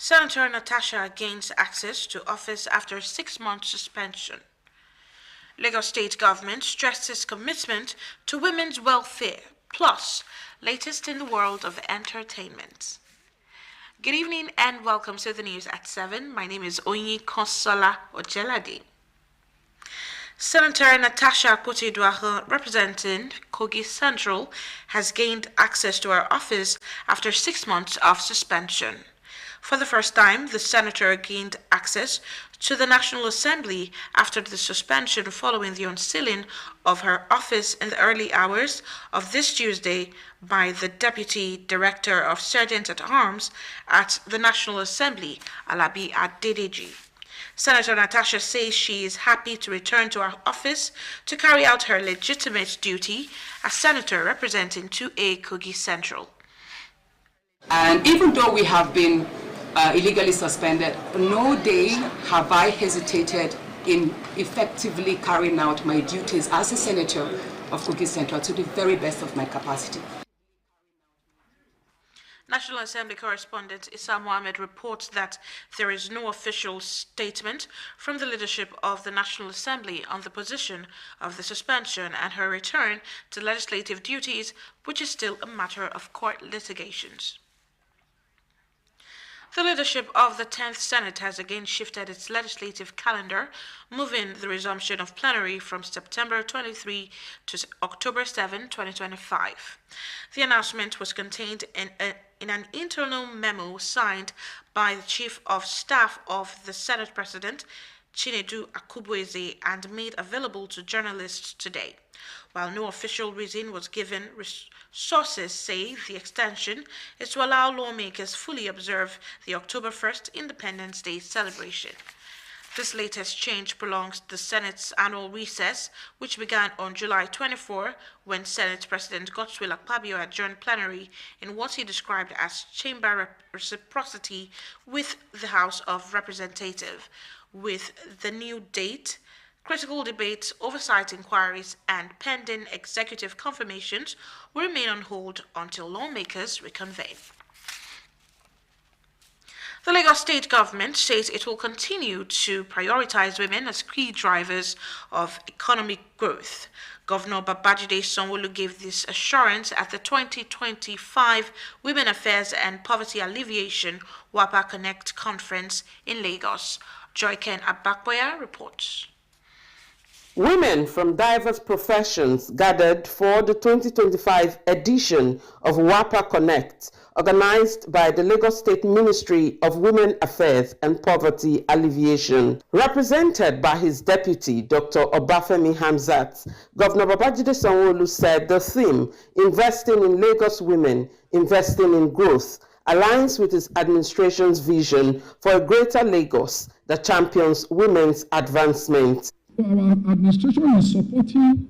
Senator Nta Ch10 gains access to office after a 6-month suspension. Lagos State government stresses commitment to women's welfare, plus latest in the world of entertainment. Good evening and welcome to the news at 7. My name is Onyi Konsola Ojelade. Senator Nta Ch10, representing Kogi Central, has gained access to her office after 6 months of suspension. For the first time, the senator gained access to the National Assembly after the suspension following the unsealing of her office in the early hours of this Tuesday by the Deputy Director of Sergeant-at-Arms at the National Assembly, Alabi Adedeji. Senator Nta Ch10 says she is happy to return to her office to carry out her legitimate duty as senator representing 2A Kogi Central. And even though we have been illegally suspended, no day have I hesitated in effectively carrying out my duties as a senator of Kogi Central to the very best of my capacity. National Assembly correspondent Issa Mohammed reports that there is no official statement from the leadership of the National Assembly on the position of the suspension and her return to legislative duties, which is still a matter of court litigations. The leadership of the 10th Senate has again shifted its legislative calendar, moving the resumption of plenary from September 23 to October 7, 2025. The announcement was contained in an internal memo signed by the Chief of Staff of the Senate President, Chinedu Akubweze, and made available to journalists today. While no official reason was given, sources say the extension is to allow lawmakers fully observe the October 1st Independence Day celebration. This latest change prolongs the Senate's annual recess, which began on July 24, when Senate President Godswill Akpabio adjourned plenary in what he described as chamber reciprocity with the House of Representatives. With the new date, critical debates, oversight inquiries, and pending executive confirmations will remain on hold until lawmakers reconvene. The Lagos State government says it will continue to prioritize women as key drivers of economic growth. Governor Babajide Sanwo-Olu gave this assurance at the 2025 Women Affairs and Poverty Alleviation WAPA Connect conference in Lagos. Joyken Abakboya reports. Women from diverse professions gathered for the 2025 edition of WAPA Connect, organized by the Lagos State Ministry of Women Affairs and Poverty Alleviation. Represented by his deputy, Dr. Obafemi Hamzat, Governor Babajide Sanwo-Olu said the theme, Investing in Lagos Women, Investing in Growth, aligns with his administration's vision for a greater Lagos that champions women's advancement. Our administration is supporting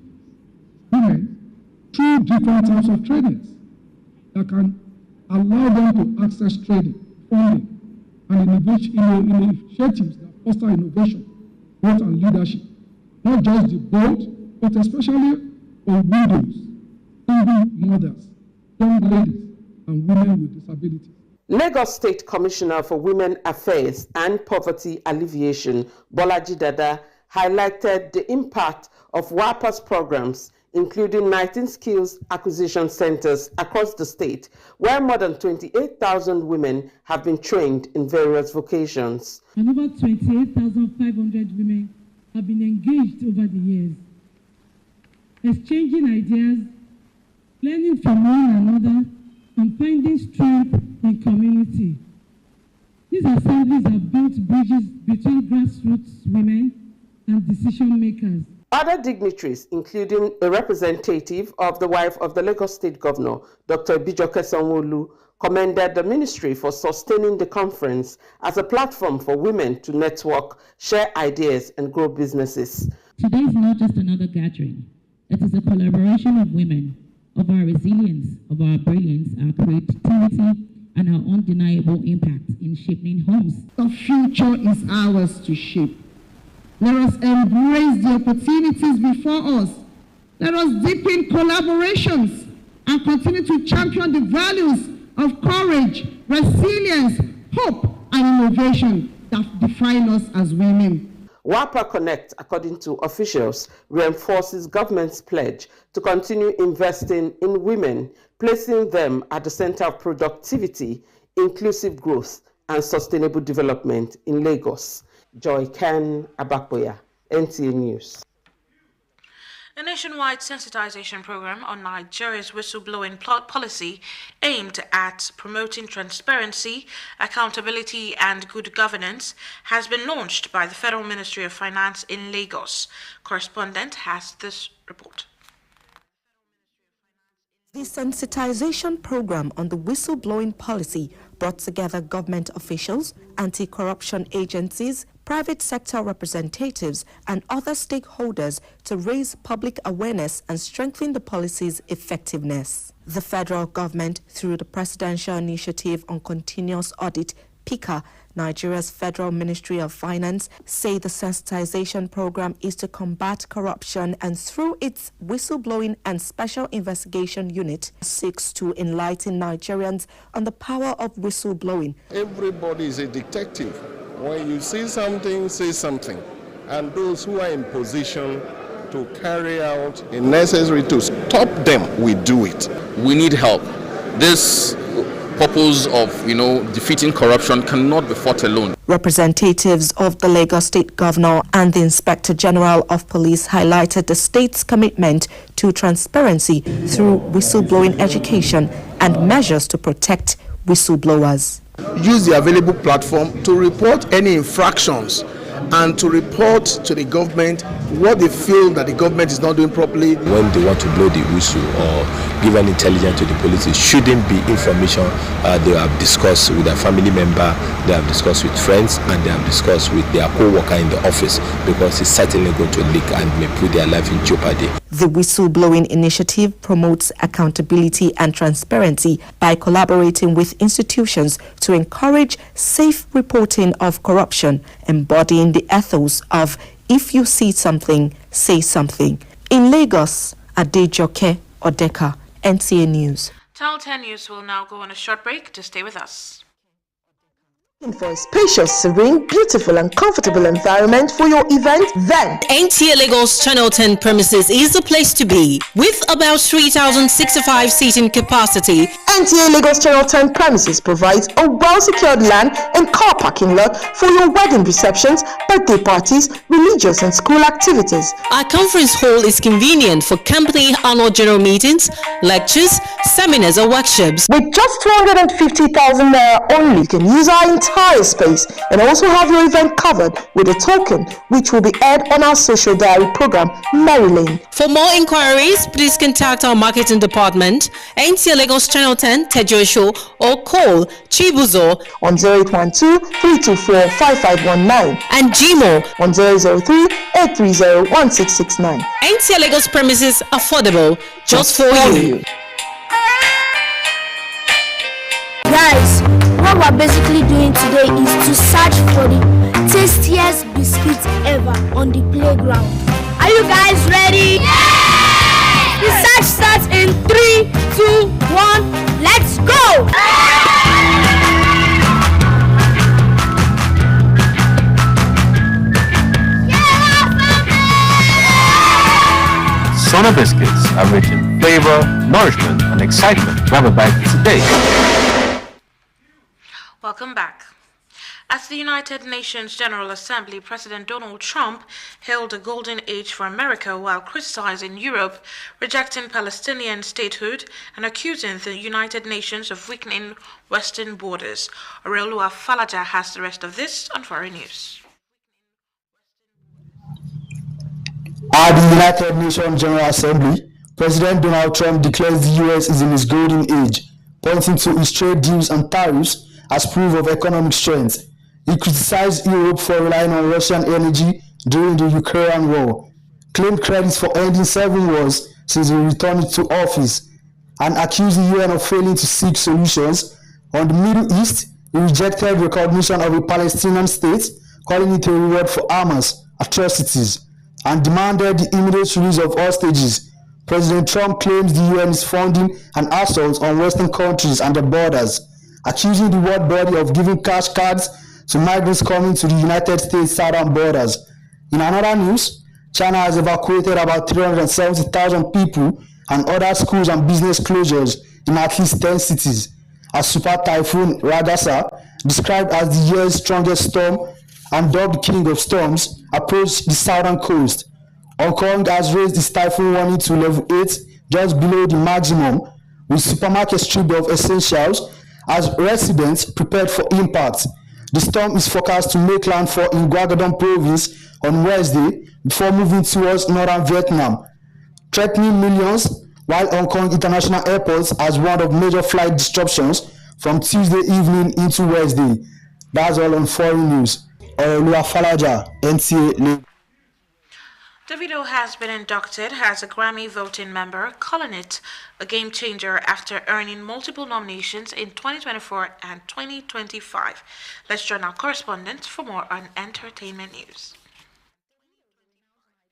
women through different types of trainings that can allow them to access trading, funding, and initiatives that foster innovation, growth, and leadership. Not just the bold, but especially for widows, single mothers, young ladies, and women with disabilities. Lagos State Commissioner for Women Affairs and Poverty Alleviation, Bolaji Dada, highlighted the impact of WAPA's programs, including 19 skills acquisition centers across the state, where more than 28,000 women have been trained in various vocations. And over 28,500 women have been engaged over the years, exchanging ideas, learning from one another, and finding strength in community. These assemblies have built bridges between grassroots women and decision makers. Other dignitaries, including a representative of the wife of the Lagos State Governor, Dr. Bijoke Sanwo-Olu, commended the ministry for sustaining the conference as a platform for women to network, share ideas, and grow businesses. Today is not just another gathering. It is a collaboration of women, of our resilience, of our brilliance, our creativity, and our undeniable impact in shaping homes. The future is ours to shape. Let us embrace the opportunities before us. Let us deepen collaborations and continue to champion the values of courage, resilience, hope, and innovation that define us as women. WAPA Connect, according to officials, reinforces government's pledge to continue investing in women, placing them at the center of productivity, inclusive growth, and sustainable development in Lagos. Joy Ken Abakboya, NTA News. A nationwide sensitization program on Nigeria's whistleblowing policy aimed at promoting transparency, accountability, and good governance has been launched by the Federal Ministry of Finance in Lagos. Correspondent has this report. The sensitization program on the whistleblowing policy brought together government officials, anti-corruption agencies, private sector representatives, and other stakeholders to raise public awareness and strengthen the policy's effectiveness. The federal government, through the Presidential Initiative on Continuous Audit, PICA, Nigeria's Federal Ministry of Finance, say the sensitization program is to combat corruption and through its whistleblowing and special investigation unit seeks to enlighten Nigerians on the power of whistleblowing. Everybody is a detective. When you see something, say something. And those who are in position to carry out the necessary to stop them, we do it. We need help. This purpose of, defeating corruption cannot be fought alone. Representatives of the Lagos State Governor and the Inspector General of Police highlighted the state's commitment to transparency through whistleblowing education and measures to protect whistleblowers. Use the available platform to report any infractions and to report to the government what they feel that the government is not doing properly. When they want to blow the whistle or give an intelligence to the police, it shouldn't be information they have discussed with their family member, they have discussed with friends, and they have discussed with their co-worker in the office, because it's certainly going to leak and may put their life in jeopardy. The whistleblowing initiative promotes accountability and transparency by collaborating with institutions to encourage safe reporting of corruption, embodying the ethos of if you see something, say something. In Lagos, Adejoke Odeka, NTA News. Nta Ch10 News will now go on a short break. To stay with us. For a spacious, serene, beautiful and comfortable environment for your event, then Nta Lagos Channel 10 premises is the place to be. With about 3,065 seating capacity, Nta Lagos Channel 10 premises provides a well-secured land and car parking lot for your wedding receptions, birthday parties, religious and school activities. Our conference hall is convenient for company annual general meetings, lectures, seminars or workshops. With just 250,000 naira only, you can use our entire space and also have your event covered with a token which will be aired on our social diary program, Maryland. For more inquiries, please contact our marketing department, Nta Lagos Channel 10 Tejo, or call Chibuzo on 0812-324-5519 and Gmo on 003-830-1669. Nta Lagos premises affordable just for you. Guys, what we're basically doing today is to search for the tastiest biscuits ever on the playground. Are you guys ready? Yeah! The search starts in 3, 2, 1, let's go! Sona biscuits are rich in flavor, nourishment, and excitement. Grab a bite today. Welcome back. At the United Nations General Assembly, President Donald Trump hailed a golden age for America while criticizing Europe, rejecting Palestinian statehood, and accusing the United Nations of weakening Western borders. Aurelua Falaja has the rest of this on Foreign News. At the United Nations General Assembly, President Donald Trump declares the U.S. is in its golden age, pointing to its trade deals and tariffs as proof of economic strength. He criticized Europe for relying on Russian energy during the Ukraine war, claimed credit for ending 7 wars since he returned to office, and accused the UN of failing to seek solutions. On the Middle East, he rejected recognition of a Palestinian state, calling it a reward for Hamas atrocities, and demanded the immediate release of hostages. President Trump claims the UN is funding an assault on Western countries and their borders, accusing the world body of giving cash cards to migrants coming to the United States southern borders. In another news, China has evacuated about 370,000 people and ordered schools and business closures in at least 10 cities as Super Typhoon Ragasa, described as the year's strongest storm and dubbed king of storms, approached the southern coast. Hong Kong has raised its typhoon warning to level 8, just below the maximum, with supermarkets stripped of essentials as residents prepared for impact. The storm is forecast to make landfall in Guangdong province on Wednesday before moving towards northern Vietnam, threatening millions, while Hong Kong International Airport has warned of major flight disruptions from Tuesday evening into Wednesday. That's all on foreign news. Olua Falaja, NTA. Davido has been inducted as a Grammy voting member, calling it a game changer after earning multiple nominations in 2024 and 2025. Let's join our correspondent for more on entertainment news.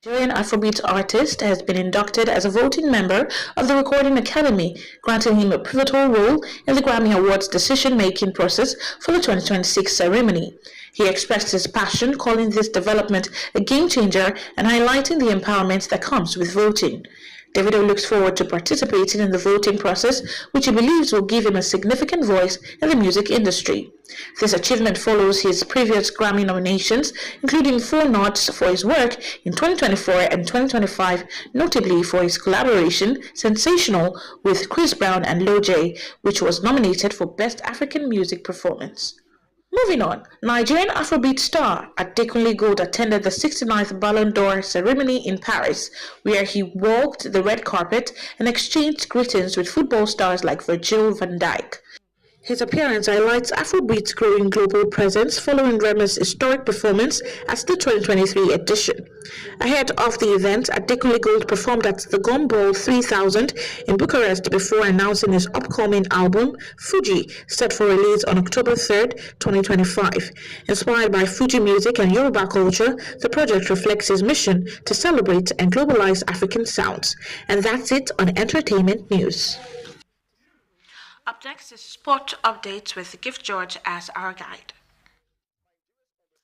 Nigerian Afrobeat artist has been inducted as a voting member of the Recording Academy, granting him a pivotal role in the Grammy Awards decision-making process for the 2026 ceremony. He expressed his passion, calling this development a game-changer and highlighting the empowerment that comes with voting. Davido looks forward to participating in the voting process, which he believes will give him a significant voice in the music industry. This achievement follows his previous Grammy nominations, including 4 nods for his work in 2024 and 2025, notably for his collaboration, Sensational, with Chris Brown and Lil J, which was nominated for Best African Music Performance. Moving on, Nigerian Afrobeat star Adekunle Gold attended the 69th Ballon d'Or ceremony in Paris, where he walked the red carpet and exchanged greetings with football stars like Virgil van Dijk. His appearance highlights Afrobeat's growing global presence following Rema's historic performance at the 2023 edition. Ahead of the event, Adekunle Gold performed at the Gumball 3000 in Bucharest before announcing his upcoming album, Fuji, set for release on October 3, 2025. Inspired by Fuji music and Yoruba culture, the project reflects his mission to celebrate and globalize African sounds. And that's it on entertainment news. Up next is sport updates with Gift George as our guide.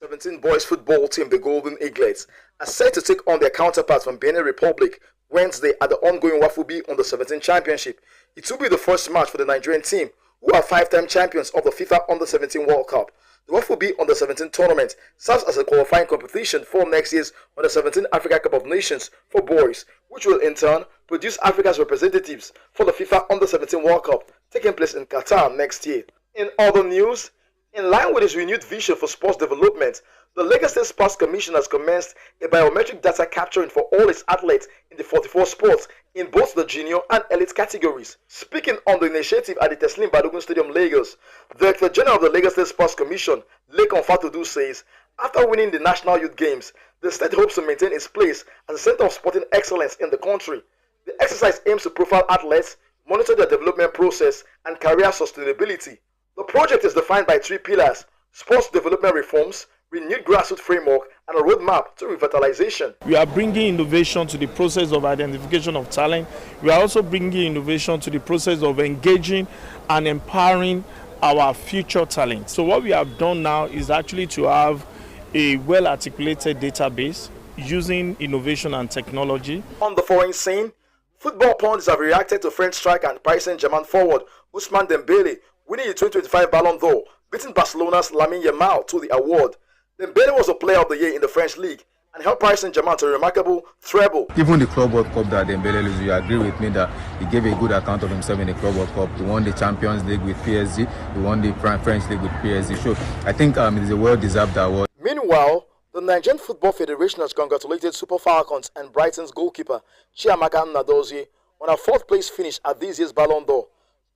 17 boys football team, the Golden Eaglets, are set to take on their counterparts from Benin Republic Wednesday at the ongoing Wafubi Under-17 Championship. It will be the first match for the Nigerian team, who are 5-time champions of the FIFA Under-17 World Cup. The Wafubi Under-17 tournament serves as a qualifying competition for next year's Under-17 Africa Cup of Nations for boys, which will in turn produce Africa's representatives for the FIFA Under-17 World Cup taking place in Qatar next year. In other news, in line with his renewed vision for sports development, the Lagos State Sports Commission has commenced a biometric data capturing for all its athletes in the 44 sports in both the junior and elite categories. Speaking on the initiative at the Teslim Balogun Stadium, Lagos, the Director General of the Lagos State Sports Commission, Lekan Fatudu, says, after winning the National Youth Games, the state hopes to maintain its place as a center of sporting excellence in the country. The exercise aims to profile athletes, monitor their development process, and career sustainability. The project is defined by 3 pillars: sports development reforms, renewed grassroots framework, and a roadmap to revitalization. We are bringing innovation to the process of identification of talent. We are also bringing innovation to the process of engaging and empowering our future talent. So what we have done now is actually to have a well-articulated database using innovation and technology. On the foreign scene, football pundits have reacted to French striker and Paris Saint-Germain forward Ousmane Dembele winning the 2025 Ballon d'Or, beating Barcelona's Lamine Yamal to the award. Dembele was a player of the year in the French league and helped Paris Saint-Germain to a remarkable treble. Even the Club World Cup that Dembele loses, you agree with me that he gave a good account of himself in the Club World Cup. He won the Champions League with PSG, he won the French League with PSG. So I think it is a well-deserved award. Meanwhile, the Nigerian Football Federation has congratulated Super Falcons and Brighton's goalkeeper Chiamaka Nnadozie on a 4th place finish at this year's Ballon d'Or.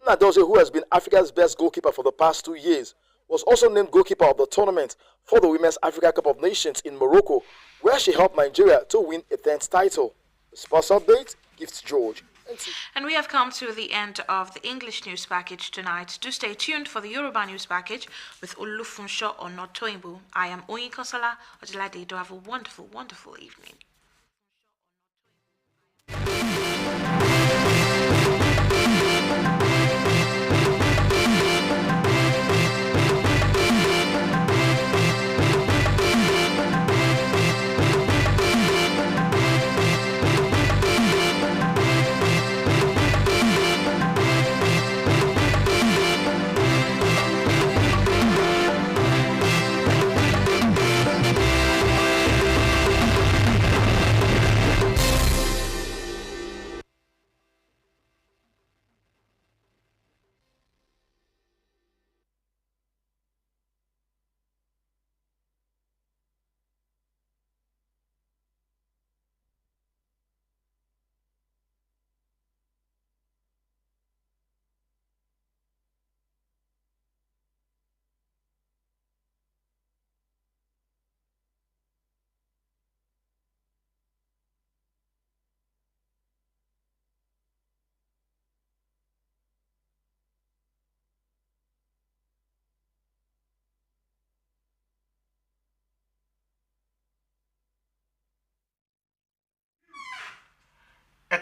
Nnadozie, who has been Africa's best goalkeeper for the past 2 years, was also named goalkeeper of the tournament for the Women's Africa Cup of Nations in Morocco, where she helped Nigeria to win a 10th title. The sports update, Gifts George. And we have come to the end of the English news package tonight. Do stay tuned for the Yoruba news package with Olufunsho Onotoyinbo. I am Oyin Kosala Ojilade. Do have a wonderful, wonderful evening.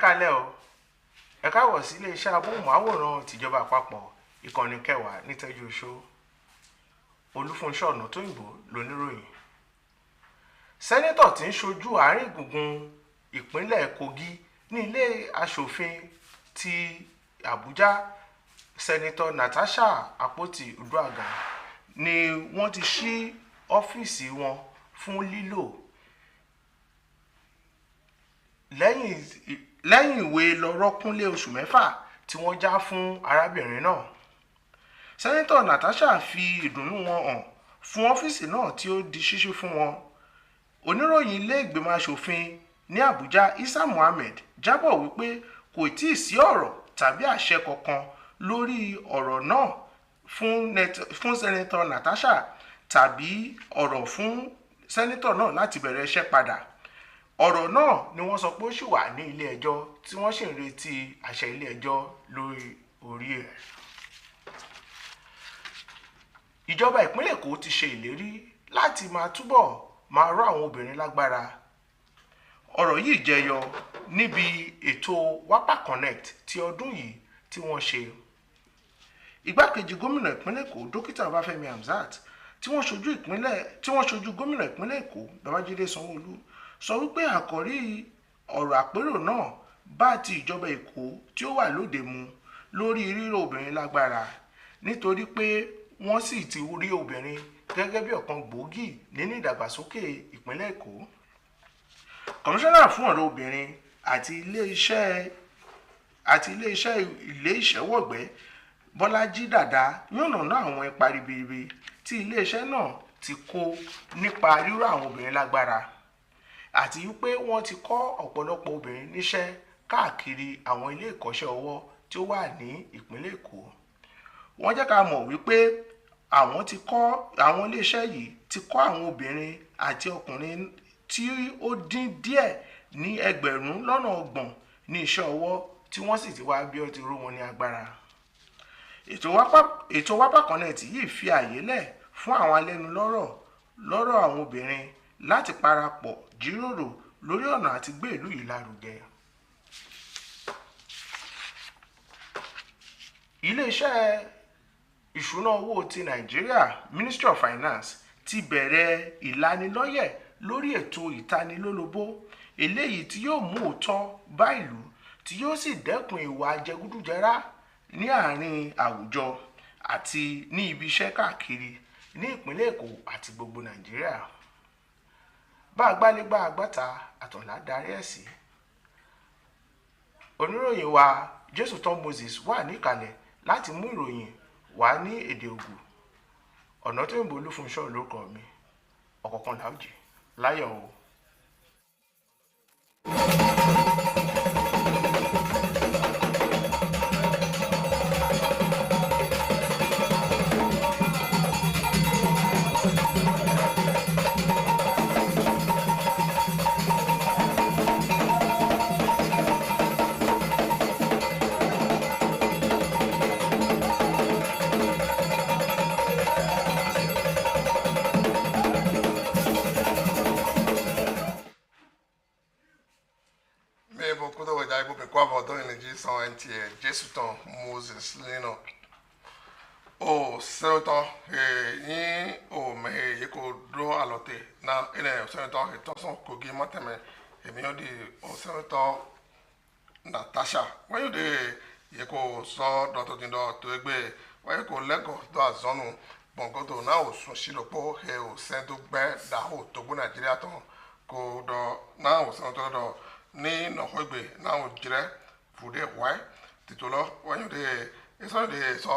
kálẹ̀ o ẹ káàbọ̀ sí iléeṣẹ́ amóhùnmáwòrán tìjọba àpapọ̀ ìkànnì 10 ní Tẹ́jú Oṣó Olúfúnṣọ́ Ọ̀nàtóyìnbó lóníròyìn. Sẹ́nẹ́tọ̀ tí ń ṣojú àárín gbùngbùn ìpínlẹ̀ Kogi ní ilé aṣòfin ti Àbújá Sẹ́nẹ́tọ̀ Nta Ch10 ni wọ́n ti ṣí ọ́fíìsì wọn fún lílò lẹ́yìn ìwé lọ́rọ̀ kúnlé oṣù 6 tí wọ́n já fún arábìnrin náà. Sẹ́nẹ́tọ̀ Nta Ch fi ìdùnnú wọn hàn fún ọ́fíìsì náà tí ó di ṣíṣí fún wọn. Oníròyìn ilé ìgbìmọ̀ aṣòfin ní Àbújá Isa Muhammed jábọ̀ wípé kò tí ì sí ọ̀rọ̀ tàbí àṣẹ kankan lórí ọ̀rọ̀ náà fún Sẹ́nẹ́tọ̀ Nta Ch tàbí ọ̀rọ̀ fún sẹ́nẹ́tọ̀ náà láti bẹ̀rẹ̀ iṣẹ́ padà. Ọ̀rọ̀ náà ni wọ́n sọ pé ó ṣì wà ní ilé ẹjọ́ tí wọ́n sì ń retí àṣẹ ilé ẹjọ́ lórí ẹ̀. Ìjọba ìpínlẹ̀ Èkó ti ṣe ìlérí láti túbọ̀ máa rọ̀ àwọn obìnrin lágbára. Ọ̀rọ̀ yìí jẹyọ níbi ètò WAPA Connect ti ọdún yìí tí wọ́n ṣe. Igbákejì gómìnà ìpínlẹ̀ Èkó Dókítà Ọbáfẹ́mi Hamzat tí wọ́n ṣojú gómìnà ìpínlẹ̀ Èkó Babájídé Sanwó-Olú sọ wípé àkòrí ọ̀rọ̀ àpérò náà bá ti ìjọba Èkó tí ó wà lóde mu lórí rírọ̀ obìnrin lágbára nítorí pé wọ́n sì ti rí obìnrin gẹ́gẹ́ bí ọ̀kan gbòógì nínú ìdàgbàsókè ìpínlẹ̀ Èkó. Kọmíṣánná fún ọ̀rọ̀ obìnrin àti ilé-iṣẹ́ ìṣẹ́wọ̀gbẹ́ Bọ́lájí Dàda yànnàná àwọn ipa ribiribi tí iléeṣẹ́ náà ti kó nípa rírọ̀ àwọn obìnrin lágbára àti wípé wọ́n ti kọ́ ọ̀pọ̀lọpọ̀ obìnrin níṣẹ́ káàkiri àwọn ilé ìkọ́ṣẹ́ ọwọ́ tí ó wà ní ìpínlẹ̀ Èkó. Wọ́n jẹ́ ká mọ̀ wípé àwọn iléeṣẹ́ yìí ti kọ́ àwọn obìnrin àti ọkùnrin tí ó dín díẹ̀ ní 20,000 ní iṣẹ́ ọwọ́ tí wọ́n sì ti wá bí ó ti ró wọn ní agbára. Ètò WAPA Connect yìí fi àyè lẹ̀ fún àwọn alẹ́nulọ́rọ̀ àwọn obìnrin láti parapọ̀ jíròrò lórí ọ̀nà àti gbé ìlú yìí lárugẹ. Ilé-iṣẹ́ ìṣúná owó ti Nàìjíríà Ministry of Finance ti bẹ̀rẹ̀ ìlanilọ́yẹ̀ lórí ètò ìtanilólobó eléyìí tí yóò mú òótọ́ bá ìlú tí yóò sì dẹ́kun ìwà jẹgúdújẹrá ní àárín àwùjọ àti ní ibi iṣẹ́ káàkiri ní ìpínlẹ̀ Èkó àti gbogbo Nàìjíríà. Bá agbálégbá agbáta àtọ̀lá darí ẹ̀ sí. Oníròyìn wa Jésùtán Moses wà níkàlẹ̀ láti mú ìròyìn wá ní èdè Ògùn. Ọ̀nàtóyìnbó Olúfúnṣọ́ lórúkọ mi. Ọ̀kọ̀ọ̀kan làójì láyọ̀ o. Nta Ch10 Moses Lino o senator yin o me yeko do alote na ene senator itoson Kogi mateme emi odi o senator Nta Ch when you de yeko so dr tindo to egbe when you lego do azonu bongoto na o sun silopo he o sento gbe da ho to go Nigeria ton ko do na o senator do ni no hogbe na o jire fude why titolo when you de eso de so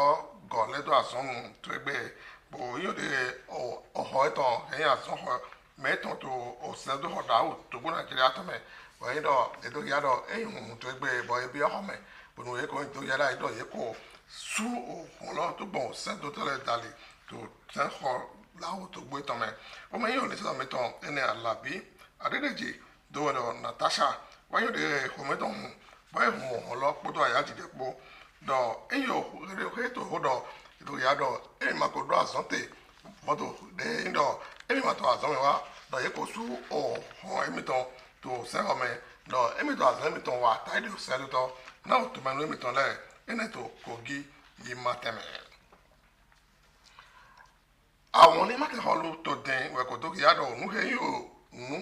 go le do azonu to egbe bo you de o ho eton eyan so ho meton to o sento ho da o to go Nigeria ton me when do e do ya do eyun to egbe bo e bi ho me bo no e ko to ya da do ye ko su o lo to bon sento to le dali to ten ho la o to gbe ton me o me yo le so meton ene alabi adedeji do do Nta Ch when you de ho meton báyìí mo hàn lọ kpọ́tọ̀ àyà ti dẹ̀ kpọ́ dọ̀ eyín òkè tó hó dọ̀ ètò ìyá dọ̀ eyín ma kò dọ̀ àzọ́n tè mọ́tò dẹ̀ eyín dọ̀ eyín ma tó àzọ́n mi wá do ye ko su o ho emiton to se ho me do emiton as emiton wa ta de se to na to manu emiton le ene to kogi yi mateme àwọn ní mate holu to den we ko to ki ado nu he yo nu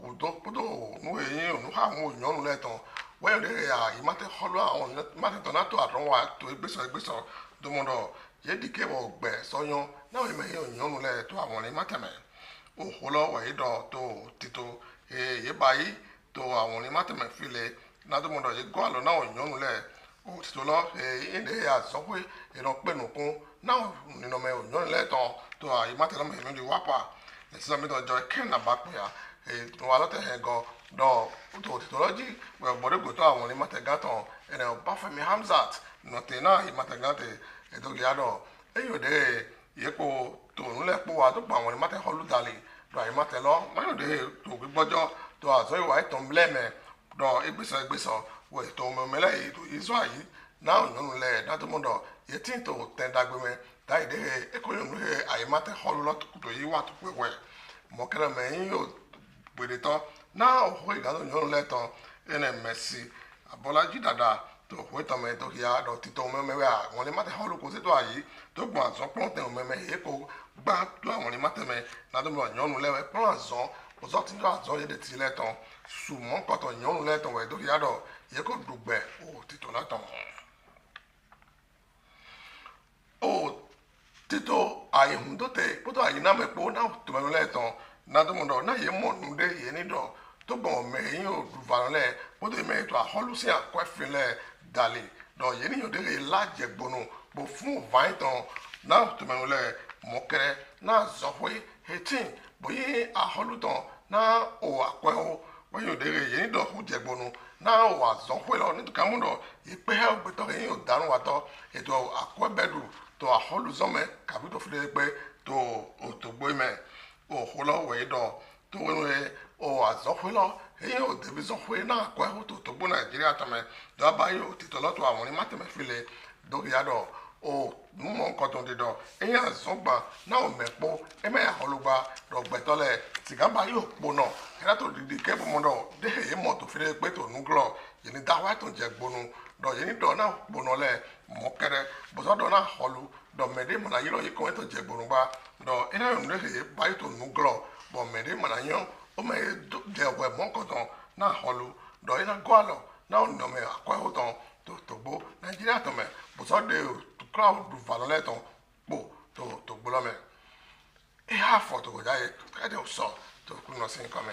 udo podo nu he yo nu ha won yonu le ton we de ya yi mate holu àwọn mate to na to aron wa to egbeso do mo do ye dike bo gbe soyan na we me yo yonu le to àwọn ní mateme o holo we do to tito ye bayi to àwọn ní mateme file na do mo do ye go alo na o yonu le o tito lo inde ya so pe e lo pe nukun na ni no me o yonu le ton to ayi matela me no di wapa e so me do joy ken na back ya e wa lo te he go do to technology we bore go to àwọn ni matega ton e na ba fe mi Hamzat no te na ayi matega te e do ya do e yo de ye ko to nu le po wa to pa àwọn ni mate holu dali do ayi matelo ma yo de to gbigbojo to aso iwa e ton bleme do egbeso we to me mele yi to iso ayi na onu le na to mo do ye tin to ten dagbe me dai de ekoyonu he ayimate holot to yi wa to pewe mo kere me yin yo gbede ton na o igalo yonu le ton ene Messi Abolaji dada to ho to me to ya do ti to me me wa won le mate holu ko se to ayi to gbon aso pon te me me e ko gba to àwọn ni mate me na do mo yonu le we pon aso o so ti do aso ye de ti le ton su mo ko to yonu le ton we do ya do ye ko dugbe o ti to la ton o tito ayi hundo te poto ayi na me po na to me le ton na to mo do na ye mo nu de ye ni do to gbon me yin o du van le poto me to a holu si akwa file dali do ye ni yo de la je gbonu bo fun van ton na to me le mo kere na zo hwe hetin bo ye a holu ton na o akwa o bo yo de ye ni do hu je gbonu na o wa zo hwe lo ni to ka mu do ye pe he o to yin o darun wa to e to akwa bedu to a holu zome kabito fide pe to o to gbo me o holo we do to we o azoholo e o de bi zohwe na kwa ho to gbo Nigeria to me do ba yo ti to lo to àwọn ni mate me file do ya do o mo nko to de do e ya zogba na o mepo e me ya holo gba do gbetole ti ga ba yo po no era to di ke bo mo do de e mo to fide pe to nu glo ye ni da wa to je gbonu do ye ni do na gbonu le mo kere bo so do na holu do mede mana yiro yi ko to je gbonu ba do ina yo ne he ba to nu glo bo mede mana yo o me je we mo ko ton na holu do ina go alo na o no me akwa ho ton to gbo Nigeria to me bo so de to crowd du valole ton bo to gbo lo me e ha for to go dai ka de so to ku no sin come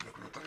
me ku to